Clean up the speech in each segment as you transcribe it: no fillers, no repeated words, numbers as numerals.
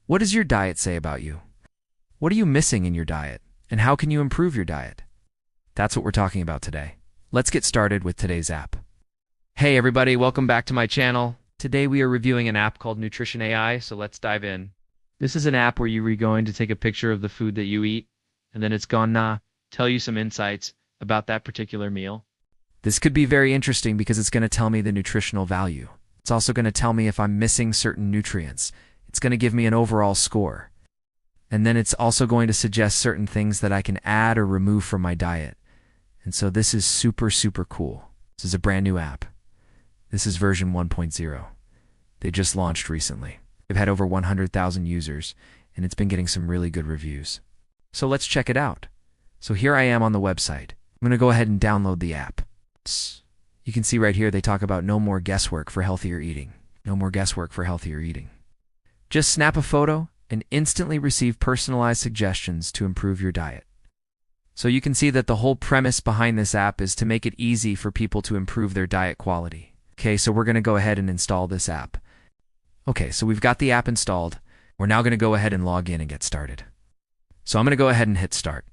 What does your diet say about you? What are you missing in your diet? And how can you improve your diet? That's what we're talking about today. Let's get started with today's app. Hey everybody, welcome back to my channel. Today we are reviewing an app called Nutrition AI, so let's dive in. This is an app where you're going to take a picture of the food that you eat, and then it's gonna tell you some insights about that particular meal. This could be very interesting because it's going to tell me the nutritional value. It's also going to tell me if I'm missing certain nutrients. It's going to give me an overall score. And then it's also going to suggest certain things that I can add or remove from my diet. And so this is super, super cool. This is a brand new app. This is version 1.0. They just launched recently. They've had over 100,000 users, and it's been getting some really good reviews. So let's check it out. So here I am on the website. I'm going to go ahead and download the app. You can see right here they talk about no more guesswork for healthier eating. No more guesswork for healthier eating. Just snap a photo and instantly receive personalized suggestions to improve your diet. So you can see that the whole premise behind this app is to make it easy for people to improve their diet quality. Okay, so we're going to go ahead and install this app. Okay, so we've got the app installed. We're now going to go ahead and log in and get started. So I'm going to go ahead and hit start.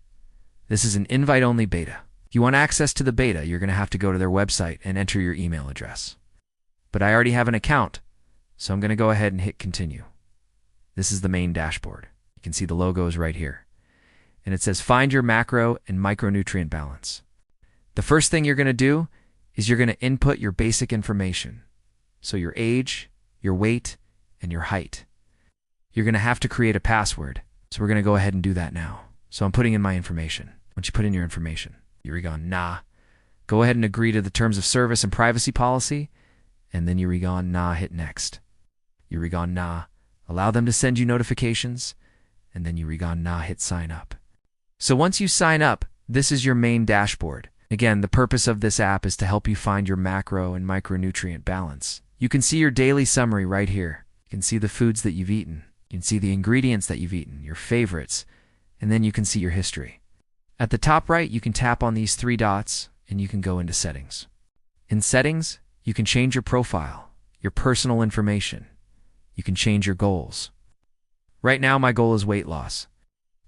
This is an invite-only beta. If you want access to the beta, you're going to have to go to their website and enter your email address. But I already have an account, so I'm going to go ahead and hit continue. This is the main dashboard. You can see the logos right here. And it says find your macro and micronutrient balance. The first thing you're going to do is you're going to input your basic information. So your age, your weight, and your height. You're going to have to create a password. So we're going to go ahead and do that now. So I'm putting in my information. Once you put in your information, you're going, nah. Go ahead and agree to the terms of service and privacy policy. And then you're going, nah, hit next. You're going, nah. Allow them to send you notifications. And then you're going, nah, hit sign up. So once you sign up, this is your main dashboard. Again, the purpose of this app is to help you find your macro and micronutrient balance. You can see your daily summary right here. You can see the foods that you've eaten. You can see the ingredients that you've eaten, your favorites, and then you can see your history. At the top right, you can tap on these three dots and you can go into settings. In settings, you can change your profile, your personal information. You can change your goals. Right now, my goal is weight loss.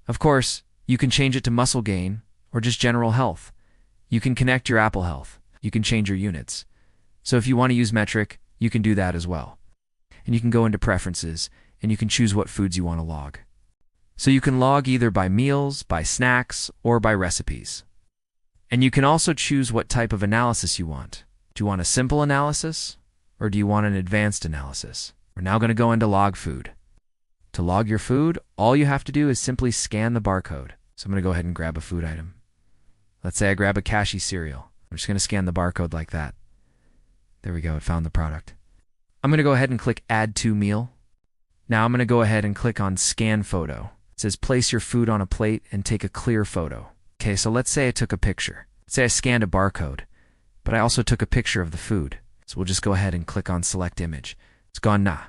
Of course, you can change it to muscle gain or just general health. You can connect your Apple Health. You can change your units. So if you want to use metric, you can do that as well. And you can go into preferences and you can choose what foods you want to log. So you can log either by meals, by snacks, or by recipes. And you can also choose what type of analysis you want. Do you want a simple analysis or do you want an advanced analysis? We're now going to go into log food. To log your food, all you have to do is simply scan the barcode. So I'm going to go ahead and grab a food item. Let's say I grab a cashew cereal. I'm just going to scan the barcode like that. There we go, it found the product. I'm going to go ahead and click Add to Meal. Now I'm going to go ahead and click on Scan Photo. It says place your food on a plate and take a clear photo. Okay, so let's say I took a picture. Let's say I scanned a barcode, but I also took a picture of the food. So we'll just go ahead and click on Select Image. It's gone nah.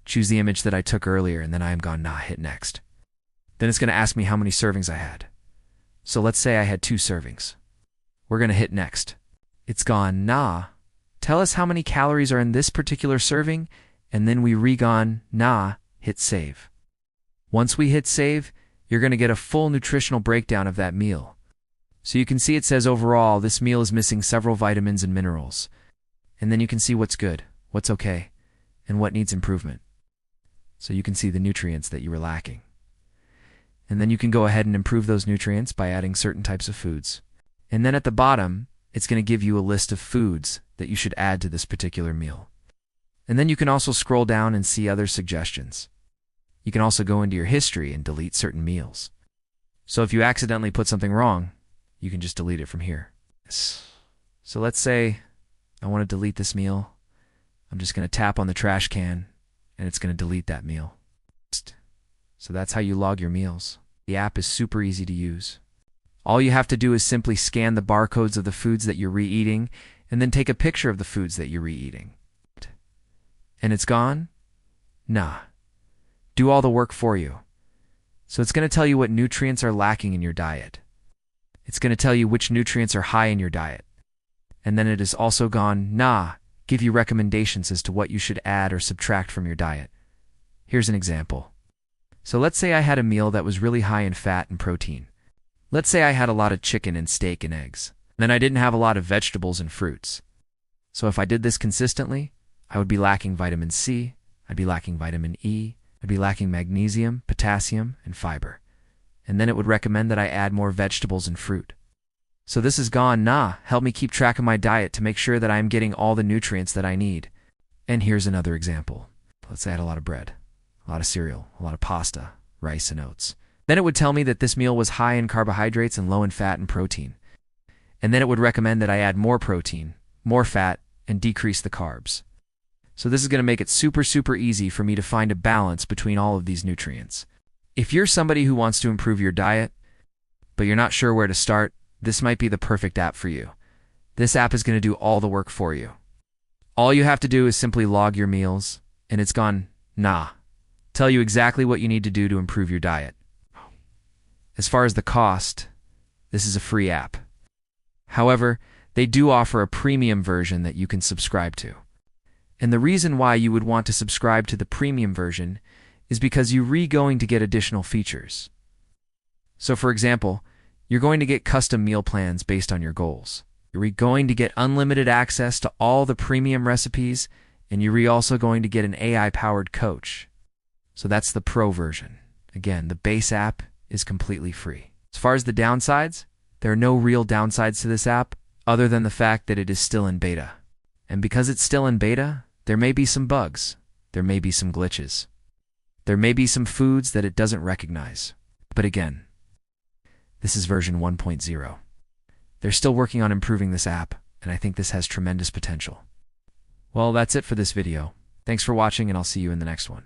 Choose the image that I took earlier and then I am gone nah, hit next. Then it's going to ask me how many servings I had. So let's say I had 2 servings. We're going to hit next. It's gone nah. Tell us how many calories are in this particular serving, and then we re-gone nah, hit save. Once we hit save, you're going to get a full nutritional breakdown of that meal. So you can see it says overall this meal is missing several vitamins and minerals. And then you can see what's good, what's okay, and what needs improvement. So you can see the nutrients that you were lacking. And then you can go ahead and improve those nutrients by adding certain types of foods. And then at the bottom, it's going to give you a list of foods that you should add to this particular meal. And then you can also scroll down and see other suggestions. You can also go into your history and delete certain meals. So if you accidentally put something wrong, you can just delete it from here. So let's say I want to delete this meal. I'm just going to tap on the trash can and it's going to delete that meal. So that's how you log your meals. The app is super easy to use. All you have to do is simply scan the barcodes of the foods that you're re-eating and then take a picture of the foods that you're re-eating. And it's gone? Nah. Do all the work for you. So it's going to tell you what nutrients are lacking in your diet. It's going to tell you which nutrients are high in your diet. And then it is also gone, nah, give you recommendations as to what you should add or subtract from your diet. Here's an example. So let's say I had a meal that was really high in fat and protein. Let's say I had a lot of chicken and steak and eggs. Then I didn't have a lot of vegetables and fruits. So if I did this consistently, I would be lacking vitamin C, I'd be lacking vitamin E, I'd be lacking magnesium, potassium, and fiber. And then it would recommend that I add more vegetables and fruit. So this is gone, help me keep track of my diet to make sure that I am getting all the nutrients that I need. And here's another example. Let's say I had a lot of bread, a lot of cereal, a lot of pasta, rice, and oats. Then it would tell me that this meal was high in carbohydrates and low in fat and protein. And then it would recommend that I add more protein, more fat, and decrease the carbs. So this is going to make it super easy for me to find a balance between all of these nutrients. If you're somebody who wants to improve your diet, but you're not sure where to start, this might be the perfect app for you. This app is going to do all the work for you. All you have to do is simply log your meals, and it's gone, tell you exactly what you need to do to improve your diet. As far as the cost, this is a free app. However, they do offer a premium version that you can subscribe to. And the reason why you would want to subscribe to the premium version is because you're going to get additional features. So for example, you're going to get custom meal plans based on your goals. You're going to get unlimited access to all the premium recipes, and you're also going to get an AI-powered coach. So that's the pro version. Again, the base app is completely free. As far as the downsides, there are no real downsides to this app other than the fact that it is still in beta. And because it's still in beta, there may be some bugs. There may be some glitches. There may be some foods that it doesn't recognize. But again, this is version 1.0. They're still working on improving this app, and I think this has tremendous potential. Well, that's it for this video. Thanks for watching, and I'll see you in the next one.